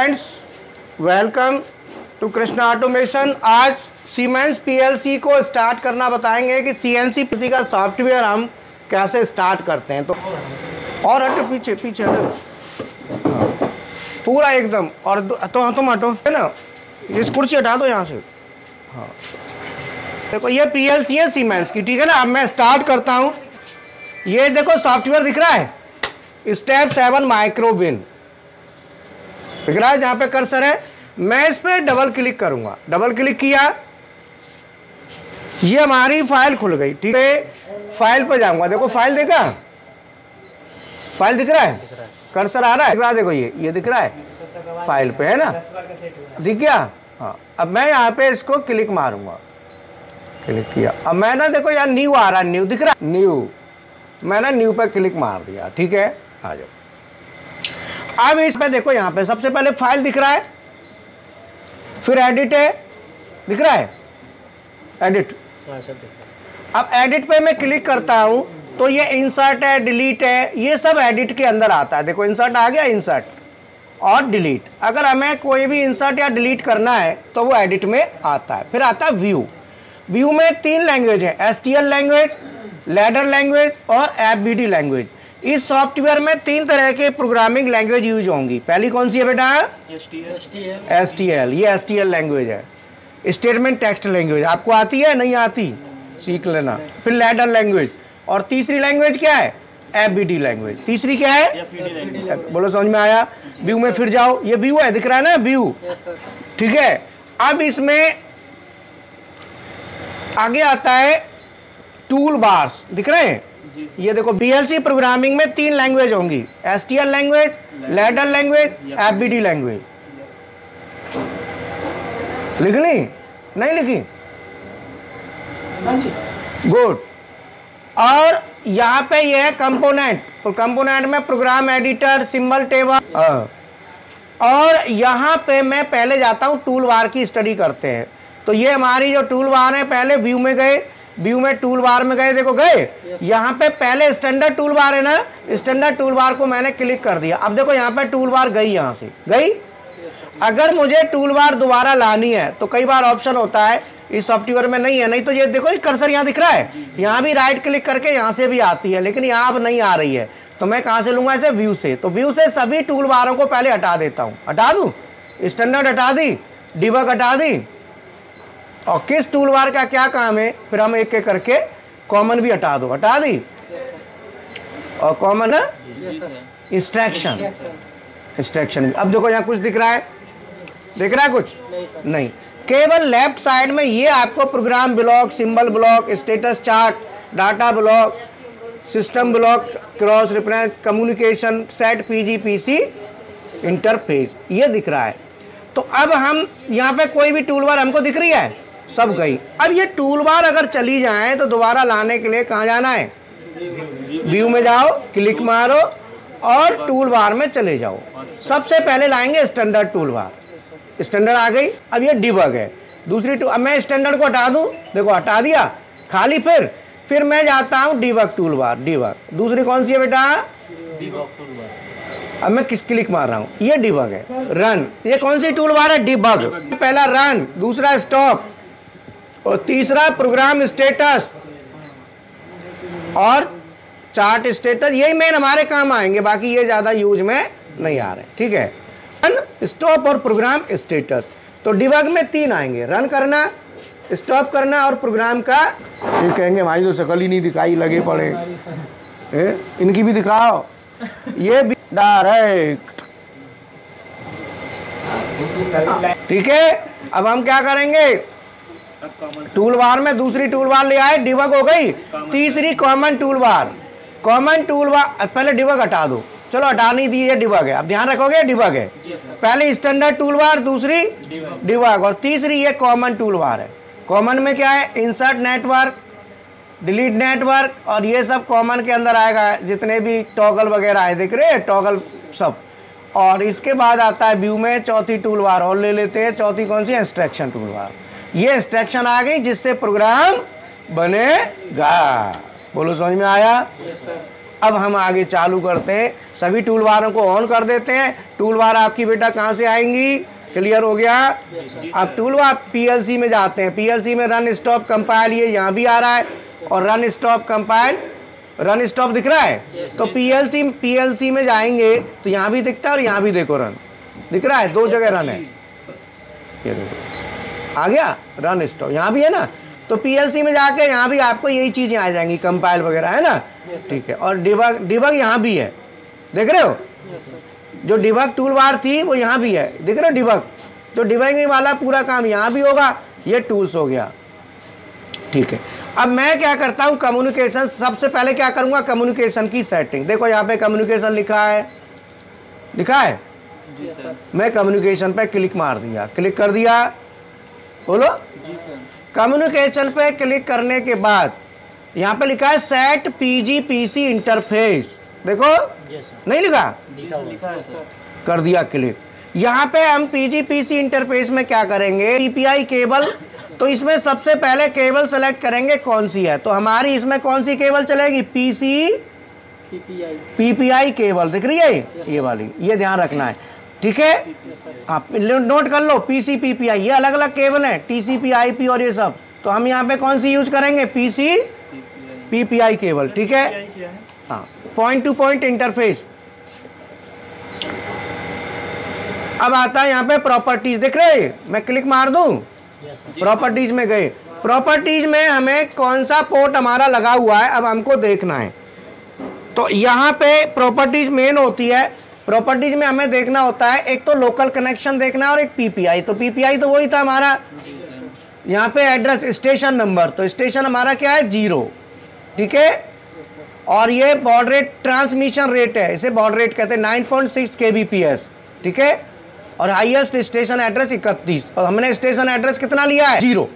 Friends, welcome to Krishna automation. आज Siemens PLC को start करना बताएंगे कि सीएनसी पीएलसी का सॉफ्टवेयर हम कैसे स्टार्ट करते हैं। तो और हटो, पीछे पीछे हटो पूरा एकदम। और तो तुम हटो है ना, इस कुर्सी हटा दो यहाँ से। हाँ देखो, ये पीएलसी है सीमेंस की, ठीक है ना। अब मैं स्टार्ट करता हूँ। ये देखो सॉफ्टवेयर दिख रहा है, स्टेप 7 माइक्रोबिन दिख रहा है जहाँ पे कर्सर है। मैं इस पर डबल क्लिक करूंगा। डबल क्लिक किया, ये हमारी फाइल खुल गई, ठीक है। फाइल पर जाऊंगा, देखो फाइल देखा, फाइल दिख रहा है, कर्सर आ रहा है, दिख रहा है, देखो ये दिख रहा है फाइल पे, है ना, दिख गया। हाँ, अब मैं यहाँ पे इसको क्लिक मारूंगा, क्लिक किया। अब मैं ना देखो यार न्यू आ रहा है, न्यू दिख रहा है, न्यू, मैंने न्यू पे क्लिक मार दिया, ठीक है। आ जाओ। अब इस पे देखो, यहाँ पे सबसे पहले फाइल दिख रहा है, फिर एडिट है, दिख रहा है एडिट। अब एडिट पे मैं क्लिक करता हूं तो ये इंसर्ट है, डिलीट है, ये सब एडिट के अंदर आता है। देखो इंसर्ट आ गया, इंसर्ट और डिलीट। अगर हमें कोई भी इंसर्ट या डिलीट करना है तो वो एडिट में आता है। फिर आता है व्यू। व्यू में 3 लैंग्वेज है, एसटीएल लैंग्वेज, लैडर लैंग्वेज और एफबीडी लैंग्वेज। इस सॉफ्टवेयर में 3 तरह के प्रोग्रामिंग लैंग्वेज यूज होंगी। पहली कौन सी है बेटा? एसटीएल। ये एसटीएल लैंग्वेज है, स्टेटमेंट टेक्स्ट लैंग्वेज। आपको आती है? नहीं आती, सीख लेना। फिर लैडर लैंग्वेज, और तीसरी लैंग्वेज क्या है? FBD language. तीसरी क्या है? बोलो, समझ में आया? व्यू में फिर जाओ, ये व्यू है, दिख रहा है ना, व्यू, ठीक है। अब इसमें आगे आता है टूल बार्स, दिख रहे हैं? ये देखो, पीएलसी प्रोग्रामिंग में 3 लैंग्वेज होंगी, STL language, ladder language, FBD language. लिख ली? नहीं लिखी? गुड। और यहाँ पे ये है कंपोनेंट। तो कंपोनेंट में प्रोग्राम एडिटर, सिंबल टेबल, और यहाँ पे मैं पहले जाता हूँ टूल बार की स्टडी करते हैं। तो ये हमारी जो टूल बार है, पहले व्यू में गए, व्यू में टूल बार में गए, देखो गए, यहाँ पे पहले स्टैंडर्ड टूल बार है ना, स्टैंडर्ड टूल बार को मैंने क्लिक कर दिया। अब देखो यहाँ पे टूल बार गई, यहाँ से गई। अगर मुझे टूल बार दोबारा लानी है तो कई बार ऑप्शन होता है, इस सॉफ्टवेयर में नहीं है। नहीं तो ये देखो, कर्सर यहाँ दिख रहा है, यहाँ भी राइट क्लिक करके यहाँ से भी आती है, लेकिन यहाँ अब नहीं आ रही है। तो मैं कहाँ से लूंगा? इसे व्यू से। तो व्यू से सभी टूल बारों को पहले हटा देता हूँ। हटा दूँ? स्टैंडर्ड हटा दी, डिबग हटा दी, और किस टूल बार का क्या काम है फिर हम एक एक करके। कॉमन भी हटा दो, हटा दी, और कॉमन इंस्ट्रक्शन, इंस्ट्रक्शन। अब देखो यहाँ कुछ दिख रहा है, दिख रहा है कुछ? नहीं। केवल लेफ्ट साइड में ये आपको program block, symbol block, status chart, data block, system block, cross reference, communication set, PGPC interface, ये दिख रहा है। तो अब हम यहाँ पे कोई भी टूल बार हमको दिख रही है, सब गई। अब ये टूल बार अगर चली जाए तो दोबारा लाने के लिए कहाँ जाना है? व्यू में जाओ, क्लिक मारो और टूल बार में चले जाओ। सबसे पहले लाएंगे स्टैंडर्ड टूल बार। स्टैंडर्ड आ गई। अब ये डिबग है, दूसरी अब मैं स्टैंडर्ड को हटा दूं, देखो हटा दिया खाली। फिर मैं जाता हूं डिबग टूल बार। डिबग दूसरी कौन सी है बेटा? Debug tool bar. अब मैं किस क्लिक मार रहा हूं, ये डिबग है। रन, ये कौन सी टूल बार है? डिबग। पहला रन, दूसरा स्टॉप, और तीसरा प्रोग्राम स्टेटस और चार्ट स्टेटस। यही मेन हमारे काम आएंगे, बाकी ये ज्यादा यूज में नहीं आ रहे, ठीक है। रन, स्टॉप और प्रोग्राम स्टेटस। तो डिबग में 3 आएंगे, रन करना, स्टॉप करना और प्रोग्राम का। ये कहेंगे भाई तो शकल ही नहीं दिखाई, लगे पड़े, इनकी भी दिखाओ। ये भी डायरेक्ट, ठीक है। अब हम क्या करेंगे? टूल बार में दूसरी टूल बार ले आए, डिबग हो गई। तीसरी common tool bar. Common tool bar, पहले डिबग हटा दो, चलो हटा नहीं दी, ये डिबग है। अब ध्यान रखोगे, डिबग है। पहले स्टैंडर्ड टूल बार, दूसरी डिबग, और तीसरी ये कॉमन टूल बार है। कॉमन में क्या है? इंसर्ट नेटवर्क, डिलीट नेटवर्क, और ये सब कॉमन के अंदर आएगा। जितने भी टॉगल वगैरह है, दिख रहे हैं टॉगल सब। और इसके बाद आता है व्यू में चौथी टूल बार, और ले लेते हैं चौथी कौन सी? Instruction tool bar. ये इंस्ट्रक्शन आ गई जिससे प्रोग्राम बनेगा। बोलो, समझ में आया? अब हम आगे चालू करते हैं, सभी टूल बारों को ऑन कर देते हैं। टूल बार आपकी बेटा कहाँ से आएंगी, क्लियर हो गया। अब टूल बार पीएलसी में जाते हैं, पीएलसी में रन स्टॉप कंपाइल, ये यहाँ भी आ रहा है, और run stop compile, run stop दिख रहा है। तो पीएलसी में जाएंगे तो यहाँ भी दिखता है और यहाँ भी देखो रन दिख रहा है, दो जगह रन है, ये देखो आ गया रन स्टॉप, यहाँ भी है ना। तो पीएलसी में जाके यहाँ भी आपको यही चीज़ें आ जाएंगी, कंपाइल वगैरह, है ना, ठीक है। और डिबग यहाँ भी है, देख रहे हो, जो डिबग टूल बार थी वो यहाँ भी है, दिख रहे हो डिबग, जो डिबगिंग वाला पूरा काम यहाँ भी होगा, ये टूल्स हो गया, ठीक है। अब मैं क्या करता हूँ, कम्युनिकेशन, सबसे पहले क्या करूँगा, कम्युनिकेशन की सेटिंग। देखो यहाँ पे कम्युनिकेशन लिखा है, लिखा है जी सर। मैं कम्युनिकेशन पे क्लिक मार दिया, क्लिक कर दिया, बोलो जी सर। कम्युनिकेशन पे क्लिक करने के बाद यहाँ पे लिखा है सेट पीजीपीसी इंटरफेस, देखो नहीं लिखा, लिखा है सर, कर दिया क्लिक। यहाँ पे हम पीजीपीसी इंटरफेस में क्या करेंगे, पीपीआई केबल, तो इसमें सबसे पहले केबल सेलेक्ट करेंगे कौन सी है, तो हमारी इसमें कौन सी केबल चलेगी, पीपीआई केबल दिख रही है, ये वाली, ये ध्यान रखना है, ठीक है। आप नोट कर लो, पीसी पीपीआई, ये अलग अलग केबल है, टीसीपी आईपी और ये सब, तो हम यहाँ पे कौन सी यूज करेंगे, पीसी पीपीआई केबल, ठीक है। हाँ, पॉइंट टू पॉइंट इंटरफेस। अब आता है यहाँ पे प्रॉपर्टीज, दिख रहे हैं, मैं क्लिक मार दूं, प्रॉपर्टीज में गए, प्रॉपर्टीज में हमें कौन सा पोर्ट हमारा लगा हुआ है अब हमको देखना है। तो यहाँ पे प्रॉपर्टीज मेन होती है, प्रॉपर्टीज में हमें देखना होता है, एक तो लोकल कनेक्शन देखना है और एक पीपीआई। तो पीपीआई तो वही था हमारा, यहाँ पे एड्रेस, स्टेशन नंबर, तो स्टेशन हमारा क्या है 0, ठीक है। और ये बॉड रेट, ट्रांसमिशन रेट है, इसे बॉड रेट कहते हैं, 9.6 kbps, ठीक है। और हाईएस्ट स्टेशन एड्रेस 31, और हमने स्टेशन एड्रेस कितना लिया है 0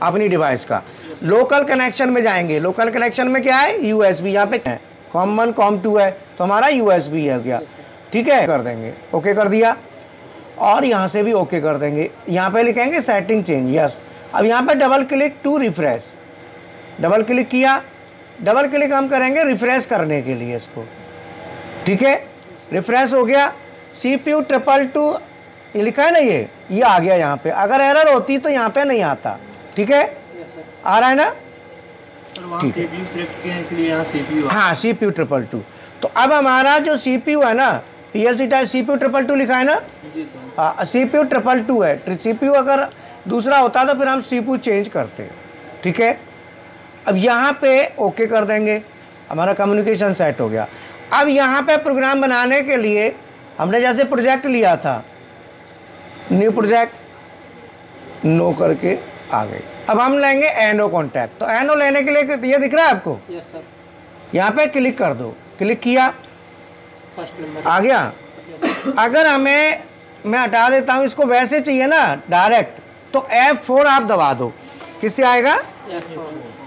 अपनी डिवाइस का। लोकल कनेक्शन में जाएंगे, लोकल कनेक्शन में क्या है, यूएसबी, यहाँ पे कॉम1 कॉम2 है, तो हमारा यूएसबी है क्या, ठीक है, कर देंगे, ओके कर दिया। और यहाँ से भी ओके कर देंगे, यहाँ पे लिखेंगे सेटिंग चेंज, यस। अब यहाँ पे double click to refresh, double click किया, डबल क्लिक हम करेंगे रिफ्रेश करने के लिए इसको, ठीक है। रिफ्रेश हो गया, CPU 222 ये लिखा है ना, ये आ गया यहाँ पे। अगर एरर होती तो यहाँ पे नहीं आता, ठीक है, आ रहा है ना, ठीक है। हाँ, CPU 222। तो अब हमारा जो CPU है ना, PLC टाइप CPU 222 लिखा है ना, हाँ CPU 222 है। CPU अगर दूसरा होता तो फिर हम CPU चेंज करते, ठीक है। अब यहाँ पे ओके कर देंगे, हमारा कम्युनिकेशन सेट हो गया। अब यहाँ पे प्रोग्राम बनाने के लिए हमने जैसे प्रोजेक्ट लिया था, न्यू प्रोजेक्ट, नो करके आ गए। अब हम लेंगे एनो कॉन्टैक्ट, तो एनो लेने के लिए ये दिख रहा है आपको, यस सर, यहाँ पे क्लिक कर दो, क्लिक किया, आ गया। अगर हमें, मैं हटा देता हूँ इसको, वैसे चाहिए ना डायरेक्ट, तो F4 आप दबा दो, किससे आएगा,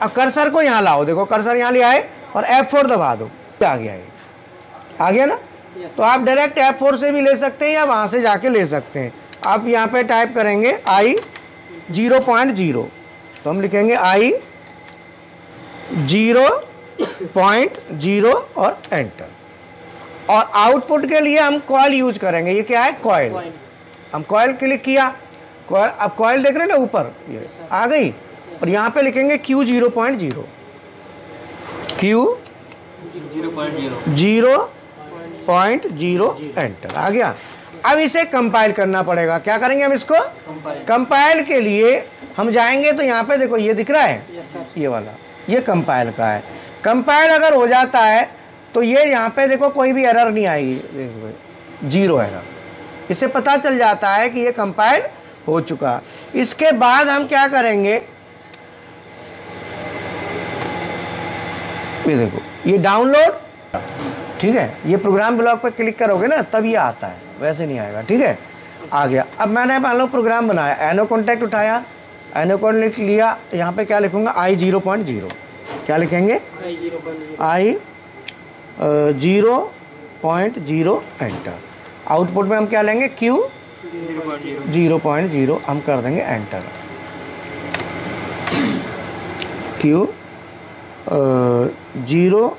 अब कर्सर को यहाँ लाओ, देखो कर्सर यहाँ ले आए और F4 दबा दो, आ गया ये, आ गया ना। तो आप डायरेक्ट F4 से भी ले सकते हैं या वहाँ से जाके ले सकते हैं। आप यहाँ पे टाइप करेंगे I 0.0, तो हम लिखेंगे I 0.0 और एंटर। और आउटपुट के लिए हम कॉइल यूज करेंगे, ये क्या है, कॉइल, हम कॉइल क्लिक किया, कॉइल, अब कॉइल देख रहे हैं ना ऊपर, ये आ गई, और यहाँ पे लिखेंगे Q 0.0, Q 0.0 एंटर, आ गया। अब इसे कंपाइल करना पड़ेगा, क्या करेंगे हम इसको, कंपाइल के लिए हम जाएंगे, तो यहाँ पे देखो ये दिख रहा है, ये वाला, ये कंपाइल का है। कंपाइल अगर हो जाता है तो ये यहाँ पे देखो कोई भी एरर नहीं आएगी, देखो 0 एरर, इससे पता चल जाता है कि ये कंपाइल हो चुका। इसके बाद हम क्या करेंगे, ये देखो ये डाउनलोड, ठीक है, ये प्रोग्राम ब्लॉक पर क्लिक करोगे ना तब ये आता है, वैसे नहीं आएगा, ठीक है, आ गया। अब मैंने मान लो प्रोग्राम बनाया, एनो कॉन्टैक्ट उठाया, एनो कॉन्टैक्ट लिया, यहाँ पे क्या लिखूंगा, I 0.0, क्या लिखेंगे, I 0.0 एंटर। आउटपुट में हम क्या लेंगे, Q 0.0, हम कर देंगे एंटर, Q 0.0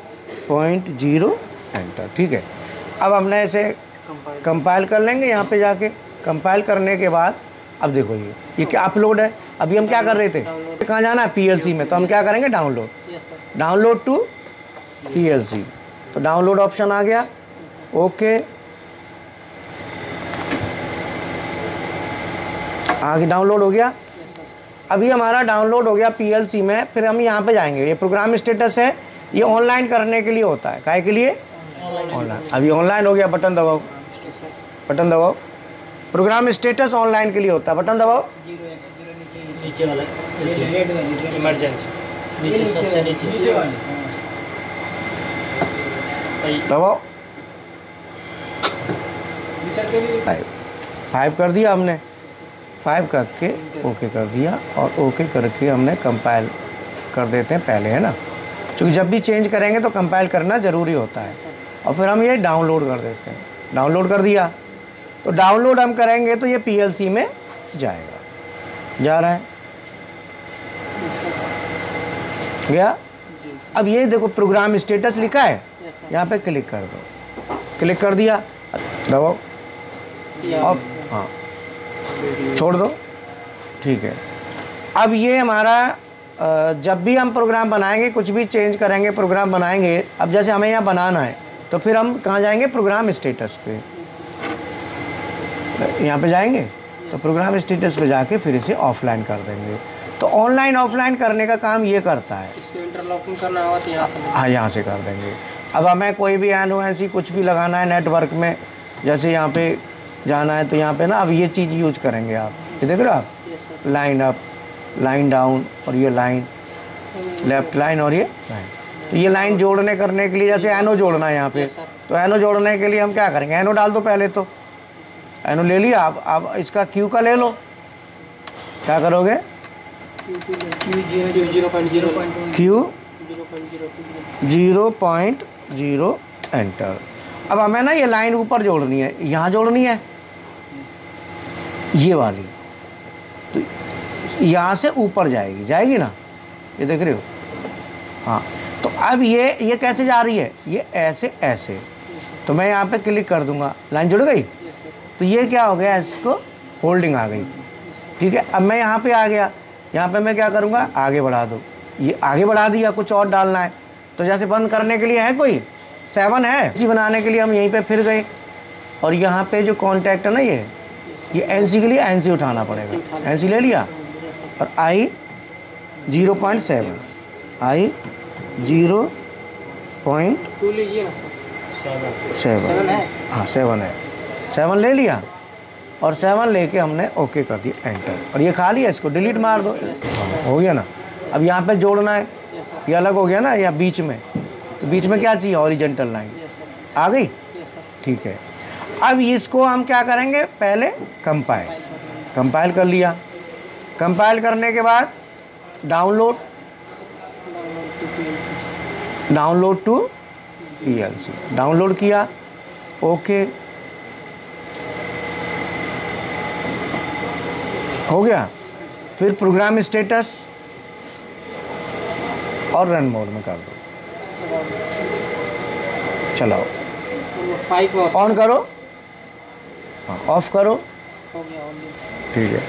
0.0 एंटर। ठीक है, अब हमने इसे कंपाइल कर लेंगे। यहाँ पे जाके कंपाइल करने के बाद अब देखो ये क्या अपलोड है। अभी हम क्या कर रहे थे, कहाँ जाना है, PLC में, तो हम क्या करेंगे, डाउनलोड टू PLC। तो डाउनलोड ऑप्शन आ गया, ओके, आगे डाउनलोड हो गया। अभी हमारा डाउनलोड हो गया PLC में। फिर हम यहाँ पे जाएंगे, ये प्रोग्राम स्टेटस है, ये ऑनलाइन करने के लिए होता है। काहे के लिए, ऑनलाइन। अभी ऑनलाइन हो गया, बटन दबाओ, बटन दबाओ। प्रोग्राम स्टेटस ऑनलाइन के लिए होता है, बटन दबाओ। नीचे वाला इमरजेंसी, नीचे सबसे नीचे दबाओ। 5 कर दिया हमने, 5 करके ओके कर दिया, और ओके करके हमने कंपाइल कर देते हैं पहले, है ना, क्योंकि जब भी चेंज करेंगे तो कंपाइल करना ज़रूरी होता है। और फिर हम ये डाउनलोड कर देते हैं, डाउनलोड कर दिया। तो डाउनलोड हम करेंगे तो ये PLC में जाएगा, जा रहा है, गया। अब ये देखो प्रोग्राम स्टेटस लिखा है, यहाँ पे क्लिक कर दो, क्लिक कर दिया, दबाओ, अब हाँ छोड़ दो। ठीक है, अब ये हमारा जब भी हम प्रोग्राम बनाएंगे, कुछ भी चेंज करेंगे, प्रोग्राम बनाएंगे, अब जैसे हमें यहाँ बनाना है तो फिर हम कहाँ जाएंगे, प्रोग्राम स्टेटस पे, यहाँ पे जाएंगे तो प्रोग्राम स्टेटस पे जाके फिर इसे ऑफलाइन कर देंगे। तो ऑनलाइन ऑफलाइन करने का काम ये करता है। इसको इंटरलॉकिंग करना होगा तो यहाँ से, हाँ यहाँ से कर देंगे। अब हमें कोई भी NONC कुछ भी लगाना है नेटवर्क में, जैसे यहाँ पे जाना है तो यहाँ पे ना अब ये चीज़ यूज करेंगे आप, ये देख रहे हो आप, लाइन अप, लाइन डाउन, और ये लाइन लेफ्ट लाइन, और ये लाइन। तो ये लाइन जोड़ने करने के लिए, जैसे एनो जोड़ना है यहाँ पे, तो एनो जोड़ने के लिए हम क्या करेंगे, एनो डाल दो पहले, तो एनो ले लिया। अब इसका क्यू का ले लो, क्या करोगे, क्यू 0.0 एंटर। अब हमें ना ये लाइन ऊपर जोड़नी है, यहाँ जोड़नी है, ये वाली, तो यहाँ से ऊपर जाएगी, जाएगी ना, ये देख रहे हो, हाँ। तो अब ये कैसे जा रही है, ये ऐसे ऐसे। तो मैं यहाँ पे क्लिक कर दूंगा, लाइन जुड़ गई। तो ये क्या हो गया, इसको होल्डिंग आ गई। ठीक है, अब मैं यहाँ पे आ गया, यहाँ पे मैं क्या करूँगा, आगे बढ़ा दो, ये आगे बढ़ा दिया, कुछ और डालना है तो जैसे बंद करने के लिए है कोई 7 है, इसी बनाने के लिए हम यहीं पे फिर गए, और यहाँ पे जो कॉन्टैक्ट है ना, ये NC के लिए NC उठाना पड़ेगा, NC ले लिया, और I 0.7, I 0.7, हाँ 7 है, 7 ले लिया, और 7 लेके हमने ओके कर दिया, एंटर। और ये खा लिया, इसको डिलीट मार दो, हो गया ना। अब यहाँ पे जोड़ना है, ये अलग हो गया ना, या बीच में, तो बीच में क्या चाहिए, हॉरिजॉन्टल लाइन आ गई। ठीक है, अब इसको हम क्या करेंगे, पहले कंपाइल कर लिया। कंपाइल करने के बाद डाउनलोड टू PLC, डाउनलोड किया, ओके हो गया। फिर प्रोग्राम स्टेटस और रन मोड में कर दो, चलाओ, ऑन करो, ऑफ करो, ठीक है।